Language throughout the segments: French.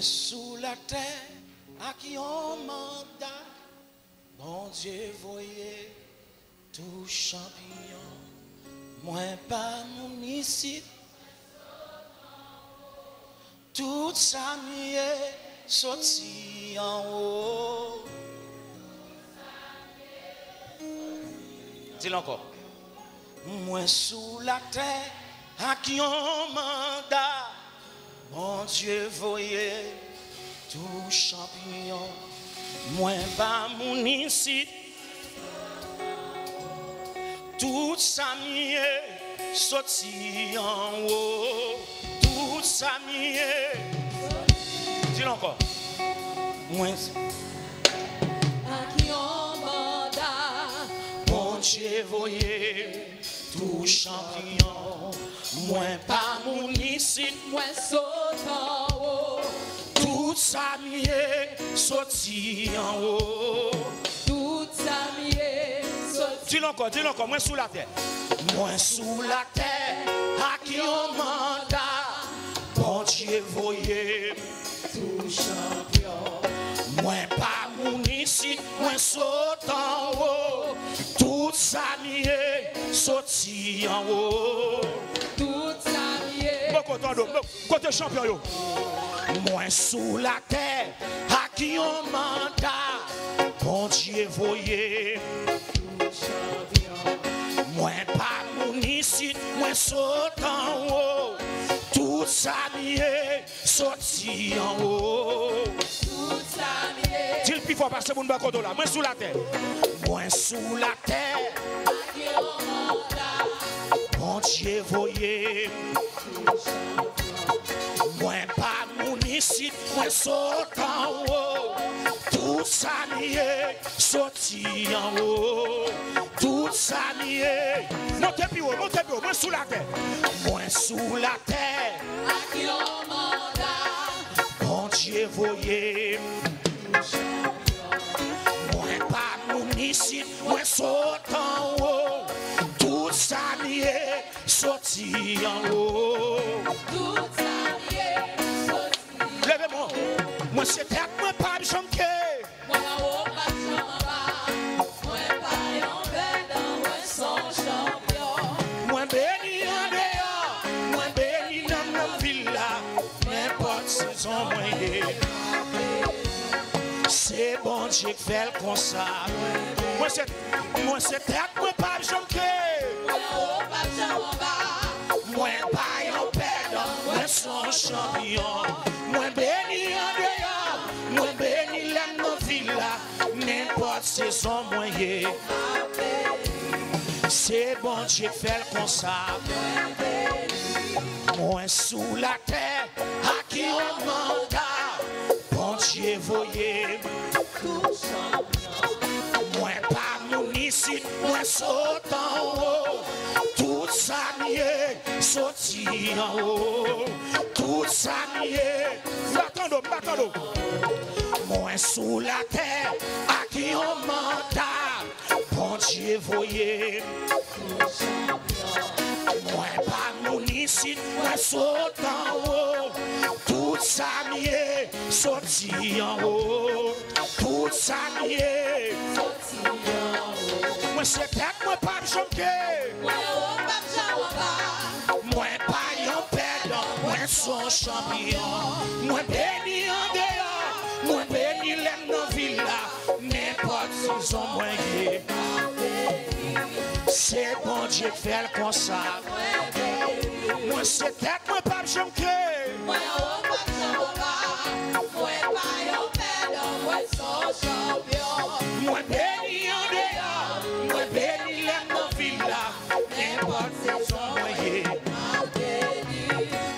Moi sous la terre, à qui on mandat, bon Dieu voyez tout champignon. Moi pas mon ici, tout ça m'y est sorti en haut. Dis-le encore. Moi sous la terre, à qui on mandat, mon Dieu voyez tout champignon. Moi pas mon ici, tout ça m'y est sorti en haut. Tout ça m'y est. Dis-le encore. Moi à qui on mandat, mon Dieu voyez tout champignon. Moi pas mon ici, moi saute en haut. tout ça m'y est sorti en haut. Tout ça m'y est sorti. Dis-le encore, moi sous la terre. Moi sous la terre, à qui on mandat, bon Dieu voyez Tout champion. moi pas mon ici, moi saute en haut. Tout ça m'y est sorti en haut. Tout ça m'y est. Côté champion yo. Moi sous la terre, à qui on mandat, bon Dieu voyez. Moi pas mon ici, moi saute en haut. Tout ça m'y est sorti en haut. Tout ça m'y est. Dis le plus fort parce que vous ne pas là. Moi sous la terre. Moi sous la terre. À qui on mandat, Bon Dieu voyez. Moi pas mon ici, moi saute en haut. Tout ça m'y est sorti en haut. Tout ça m'y est. Montez plus haut, moi sous la terre. Moi sous la terre. à qui on mandat, Bon Dieu voyez. Moi pas mon ici, moi saute en haut. Tout ça m'y est sorti en haut. tout ça m'y est sorti. Levez-moi. Moi c'est tête, moi pas de chanter. Moi en haut, pas de chambre. Moi pas en bête, moi son champion. Moi béni en dehors, moi béni dans ma villa. N'importe saison moyen. C'est bon Dieu qui fait le comme ça. Moi c'est tête, moi pas de chanter. Moi en haut, pas de chambre. Moi pas en perdant, moi son champion. Moi béni en dehors, moi béni dans ma villa. N'importe saison moyen. C'est bon Dieu qui fait le comme ça. Moi sous la terre, à qui on mandat, bon Dieu voyez. Moi pas mon ici, moi saute en haut. Tout ça m'y est sorti en haut. Tout ça m'y est. M'attendons. Moi sous la terre, à qui on mandat, bon Dieu voyez. Moi pas mon ici, moi saute en haut. Tout ça m'y est sorti en haut. Tout ça m'y est sorti en haut. Moi c'est tête, moi pas de chanter. Moi en haut, pas de chambre. Moi pas en perdant, moi son champion. Moi béni en dehors, moi béni l'aime dans villa. N'importe saison moyen. C'est bon Dieu qui fait le comme ça. Moi c'est tête, moi pas de chanter. Moi en haut, pas de chambre. Moi pas en bête, moi son champion. Moi béni en dehors, moi béni l'aime dans villa. N'importe saison moyen.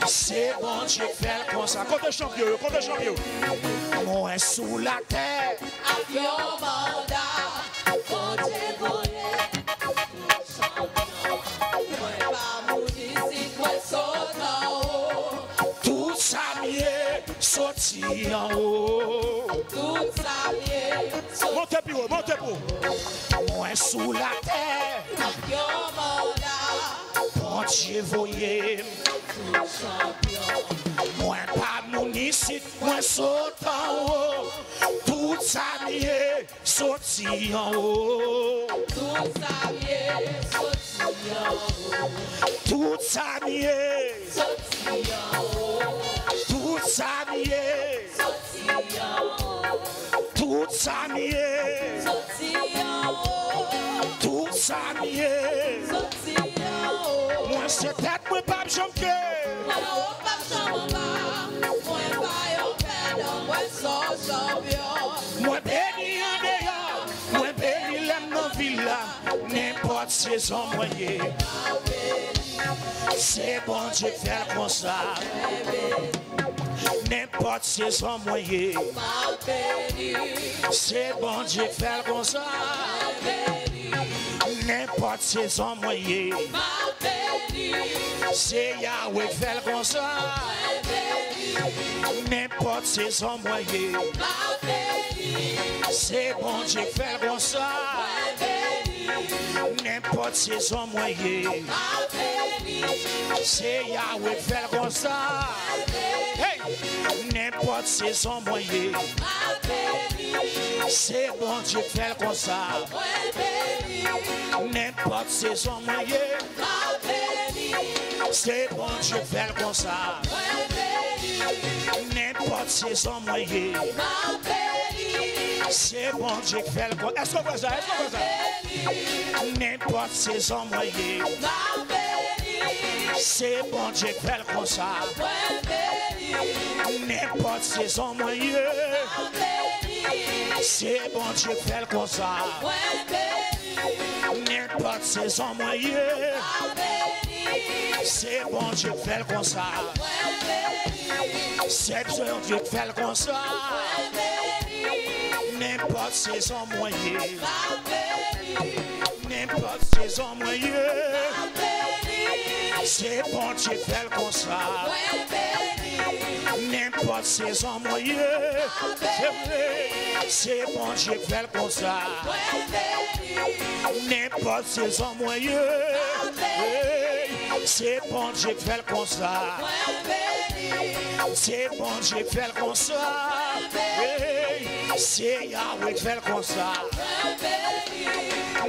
C'est bon Dieu qui fait le comme ça. Côté champion. Moi sous la terre. À qui on mandat, bon Dieu voyait. Moi pas mon ici, moi saute en haut. Tout ça m'y est sorti en haut. Tout ça m'y est sorti. Montez plus haut. Moi sous la terre. À qui on mandat, Bon Dieu voyez. tout champion. Moi pas mon ici, moi saute en haut. Tout ça mieux, sorti en haut. Tout ça mieux, sorti en haut. Tout ça mieux, Sorti en haut. tout ça mieux, Sorti en haut. tout ça mieux, Sorti en haut. tout ça mieux. Sorti en haut. Moi c'est tête, moi pas champion. Moi pas champion. Moi pas yon perdant. Moi son champion. Moi béni en dehors, moi béni l'aime dans villa. N'importe saison moyen. C'est bon Dieu faire comme ça. N'importe saison moyen. C'est bon Dieu faire comme ça. N'importe saison moyen. C'est Yahweh faire comme ça. N'importe saison moyen. C'est bon Dieu faire comme ça. N'importe saison moyen. C'est Yahweh faire comme ça. Hey! N'importe saison moyen. C'est bon Dieu faire comme ça. N'importe saison moyen. C'est bon Dieu faire comme ça. N'importe saison moyen. C'est bon Dieu faire comme ça. Est-ce qu'on voit ça? Est-ce qu'on voit ça? N'importe saison moyen. C'est bon Dieu faire comme ça. N'importe saison moyen. C'est bon Dieu faire comme ça. N'importe saison moyen. C'est bon Dieu faire comme ça. C'est bon Dieu faire comme ça. N'importe saison moyen. N'importe saison moyen. C'est bon Dieu faire comme ça. N'importe saison moyen. C'est vrai. C'est bon Dieu faire comme ça. N'importe saison moyen. C'est bon Dieu faire comme ça. C'est bon Dieu faire comme ça. C'est Yahweh faire comme ça.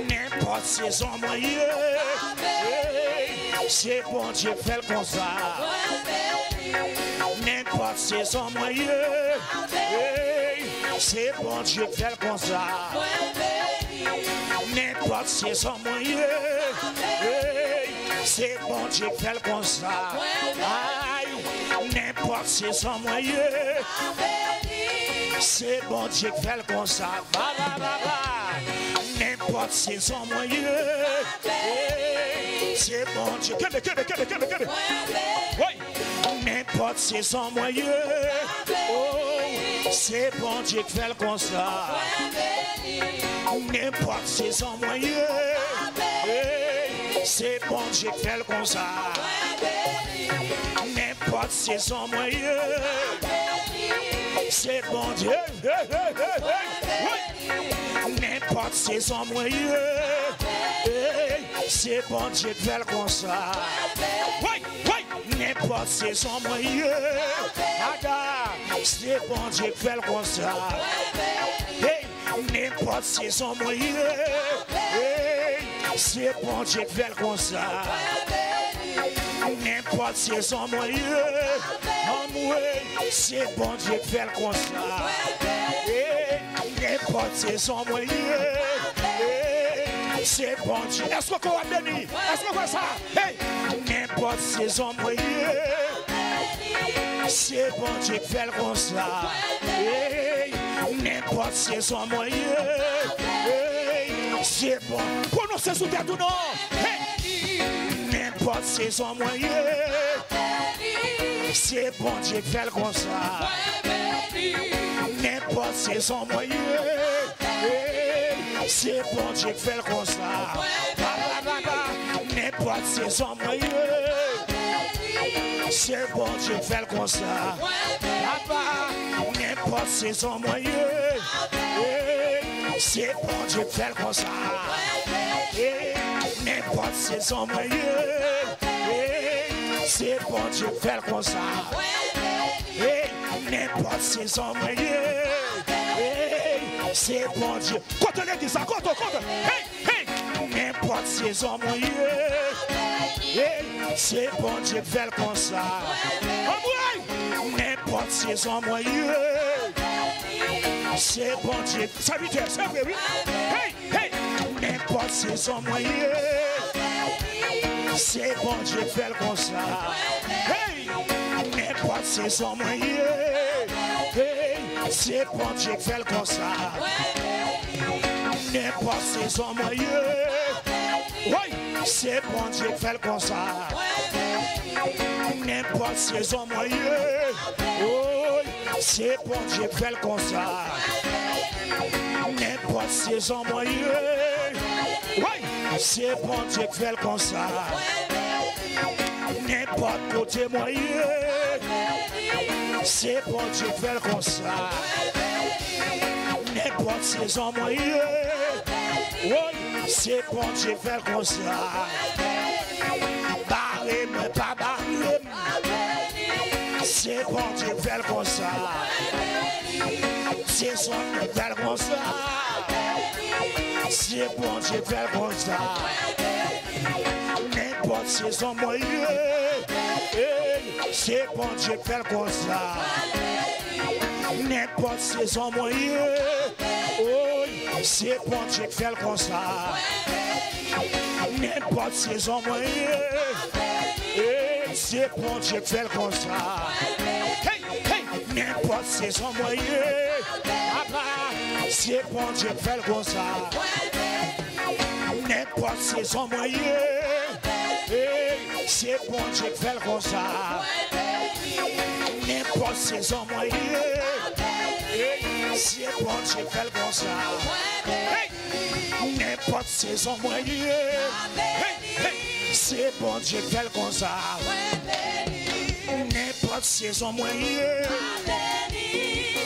N'importe saison moyen. C'est bon Dieu faire comme ça. N'importe saison moyen. C'est bon Dieu faire comme ça. N'importe saison moyen. C'est bon Dieu faire comme ça. N'importe saison moyen. C'est bon Dieu faire comme ça. N'importe saison moyen. C'est bon Dieu. Oui. N'importe saison moyen. Oh, c'est bon Dieu faire comme ça. N'importe saison moyen. C'est bon Dieu faire comme ça. N'importe saison moyen. C'est bon Dieu. Oui. N'importe saison moyen. C'est bon Dieu faire comme ça. Oui, oui. N'importe saison moyen. C'est bon Dieu faire comme ça. N'importe saison moyen. C'est bon Dieu faire comme ça. N'importe saison moyen. C'est bon Dieu faire comme ça. N'importe saison moyen. C'est bon Dieu. Est-ce qu'on va bénir? Est-ce qu'on voit ça? Hey! N'importe saison moyen. C'est bon Dieu faire comme ça. Hey! N'importe saison moyen. C'est bon. Prononcez sous tête ou non? Hey! N'importe saison moyen. C'est bon Dieu faire comme ça. N'importe saison moyen. C'est bon Dieu faire comme ça. N'importe saison moyen. C'est bon Dieu faire comme ça. N'importe saison moyen. C'est bon Dieu faire comme ça. N'importe saison moyen. C'est bon Dieu faire comme ça. n'importe saison moyen. C'est bon Dieu. Quand on dit ça, quand hey, n'importe saison moyen. C'est bon Dieu qui fait comme ça. N'importe saison moyen. C'est bon Dieu. Ça veut dire, c'est vrai, oui. Hey, n'importe saison moyen. C'est bon Dieu qui fait comme ça. Hey, n'importe saison moyen. C'est bon Dieu qui fait comme ça. N'importe saison moyen. Oui, c'est bon Dieu qui fait comme ça. N'importe saison moyen. Oui, c'est bon Dieu qui fait comme ça. N'importe saison moyen. Oui, c'est bon Dieu qui fait comme ça. N'importe côté moyen. C'est bon Dieu qui fait comme ça. N'importe saison moyen. Oui, c'est bon Dieu qui fait comme ça. Barrez-moi, pas barrez-moi. C'est bon Dieu qui fait comme ça. C'est son qui fait comme ça. C'est bon Dieu qui fait comme ça. N'importe saison moyen. C'est bon Dieu qui fait comme ça. N'importe saison moyen. Oh, c'est bon Dieu qui fait comme ça. N'importe saison moyen. C'est bon Dieu qui fait comme ça. Hey, n'importe saison moyen. C'est bon Dieu qui fait comme ça. N'importe saison moyen. C'est bon Dieu qui fait comme ça. N'importe saison moyen. C'est bon Dieu qui fait comme ça. N'importe saison moyen. C'est bon Dieu qui fait comme ça. N'importe saison moyen.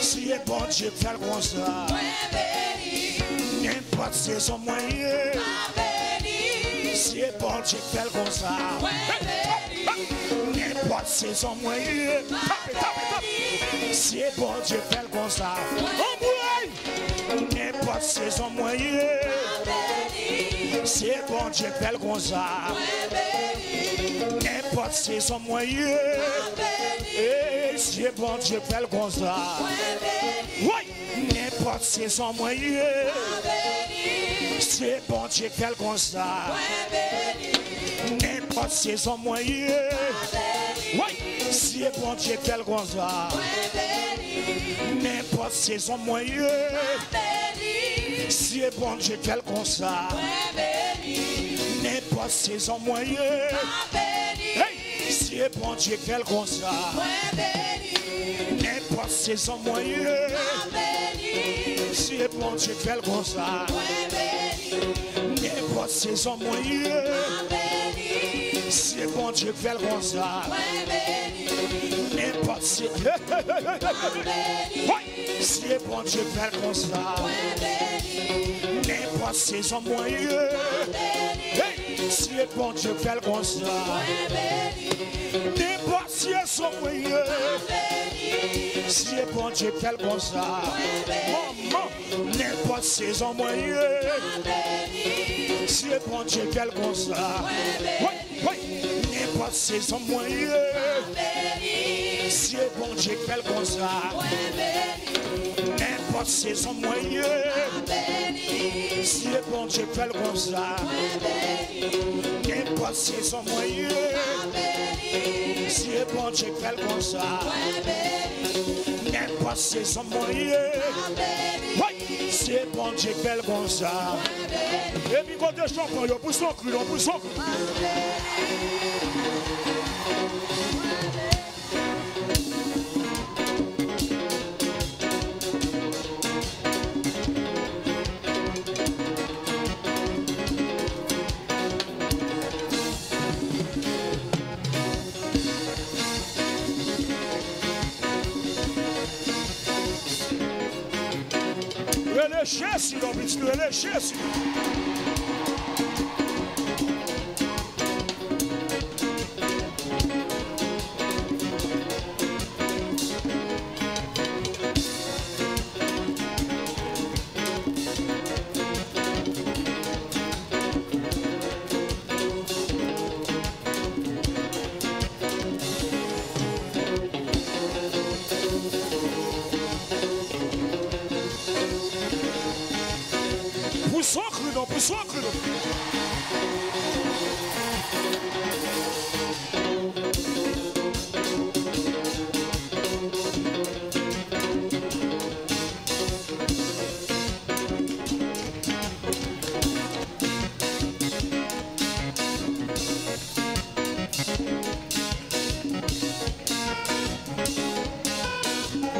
C'est bon Dieu qui fait comme ça. N'importe saison moyen. C'est bon Dieu qui fait comme ça. N'importe saison moyen. C'est bon Dieu qui fait comme ça. N'importe saison moyen. C'est bon Dieu qui fait comme ça. N'importe saison moyen. C'est bon Dieu qui fait comme ça. Oui, n'importe saison moyen. C'est bon Dieu qui fait comme ça. N'importe saison moyen. Oui, c'est bon Dieu qui fait comme ça. N'importe saison moyen. C'est bon Dieu qui fait comme ça. N'importe saison moyen. C'est bon Dieu qui fait comme ça. N'importe saison moyen. C'est bon Dieu qui fait comme ça. N'importe saison moyen. C'est bon Dieu qui fait comme ça. N'importe saison. C'est bon Dieu qui fait comme ça. N'importe saison moyen. C'est bon Dieu qui fait comme ça. N'importe saison moyen. C'est bon Dieu qui fait comme ça. N'importe saison moyen. C'est bon Dieu qui fait comme ça. N'importe saison moyen. C'est bon Dieu qui fait comme ça. N'importe saison moyen. C'est bon Dieu qui fait comme ça. N'importe saison moyen. C'est bon Dieu qui fait comme ça. N'importe saison moyen. C'est bon Dieu qui fait comme ça. Et puis quand des champions, pour son cru, pour son cru. Relâchez-y, relâchez-y. socre, non, pour socre.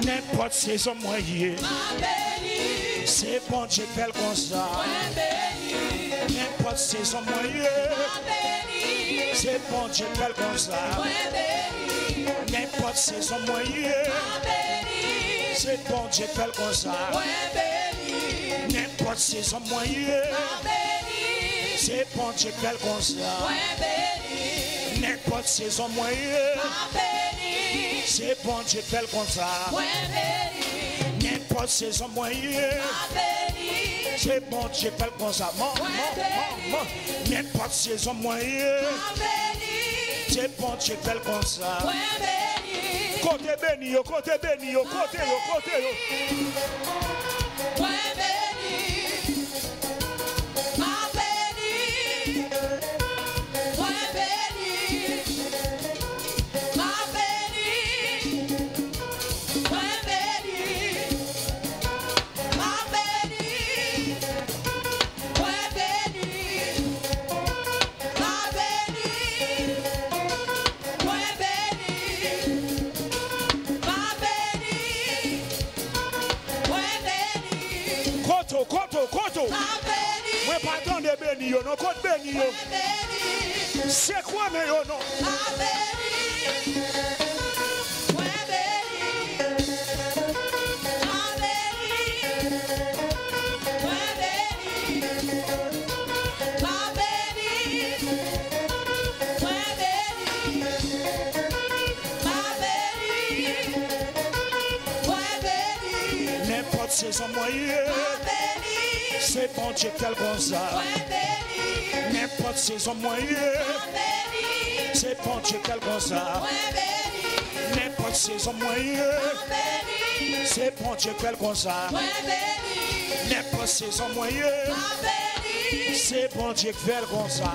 N'importe saison moyen, c'est bon Dieu fait comme ça. N'importe saison moyen, c'est bon Dieu fait comme ça. N'importe saison moyen, c'est bon Dieu fait comme ça. N'importe saison moyen, c'est bon Dieu fait comme ça. N'importe saison moyen, c'est bon Dieu fait comme ça. N'importe saison moyenne, c'est bon Dieu fait comme ça. N'importe saison moyenne, c'est bon Dieu fait comme ça. Côté béni, côté béni, côté yo, côté yo. Mwen pas de béni yo, non côté béni yo. C'est quoi mais yo non? N'importe saison moyenne, c'est bon Dieu tel comme ça. N'importe saison moyenne, c'est bon Dieu tel comme ça. N'importe saison moyenne, c'est bon Dieu tel comme ça. N'importe saison moyenne, c'est bon Dieu tel comme ça.